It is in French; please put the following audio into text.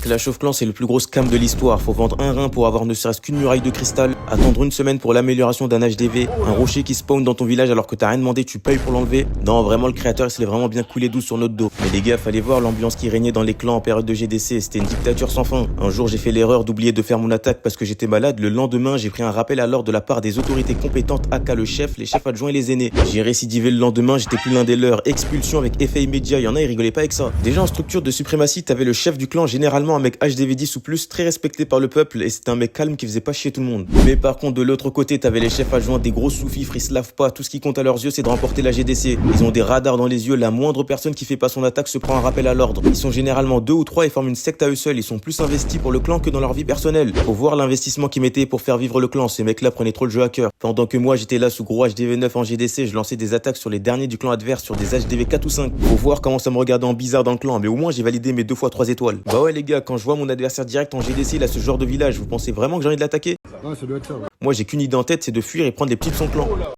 Clash of Clans, c'est le plus gros scam de l'histoire. Faut vendre un rein pour avoir ne serait-ce qu'une muraille de cristal, attendre une semaine pour l'amélioration d'un HDV, un rocher qui spawn dans ton village alors que t'as rien demandé, tu payes pour l'enlever. Non, vraiment, le créateur, il s'est vraiment bien coulé douce sur notre dos. Mais les gars, fallait voir l'ambiance qui régnait dans les clans en période de GDC. C'était une dictature sans fin. Un jour, j'ai fait l'erreur d'oublier de faire mon attaque parce que j'étais malade. Le lendemain, j'ai pris un rappel à l'ordre de la part des autorités compétentes, aka le chef, les chefs adjoints et les aînés. J'ai récidivé le lendemain, j'étais plus l'un des leurs. Expulsion avec effet immédiat, il y en a, ils rigolaient pas avec ça. Déjà en structure de suprématie, t'avais le chef du clan, généralement un mec HDV 10 ou plus, très respecté par le peuple, et c'était un mec calme qui faisait pas chier tout le monde. Mais par contre, de l'autre côté, t'avais les chefs adjoints, des gros soufifres, ils se lavent pas, tout ce qui compte à leurs yeux, c'est de remporter la GDC. Ils ont des radars dans les yeux, la moindre personne qui fait pas son attaque se prend un rappel à l'ordre. Ils sont généralement 2 ou 3 et forment une secte à eux seuls, ils sont plus investis pour le clan que dans leur vie personnelle. Faut voir l'investissement qu'ils mettaient pour faire vivre le clan, ces mecs-là prenaient trop le jeu à cœur. Pendant que moi, j'étais là sous gros HDV 9 en GDC, je lançais des attaques sur les derniers du clan adverse, sur des HDV 4 ou 5. Faut voir comment ça me regardait en bizarre dans le clan, mais au moins j'ai validé mes 2 fois 3 étoiles. Bah ouais les gars, quand je vois mon adversaire direct en GDC, il a ce genre de village, vous pensez vraiment que j'ai envie de l'attaquer? Ouais, ça doit être ça, ouais. Moi j'ai qu'une idée en tête, c'est de fuir et prendre les petits de son clan.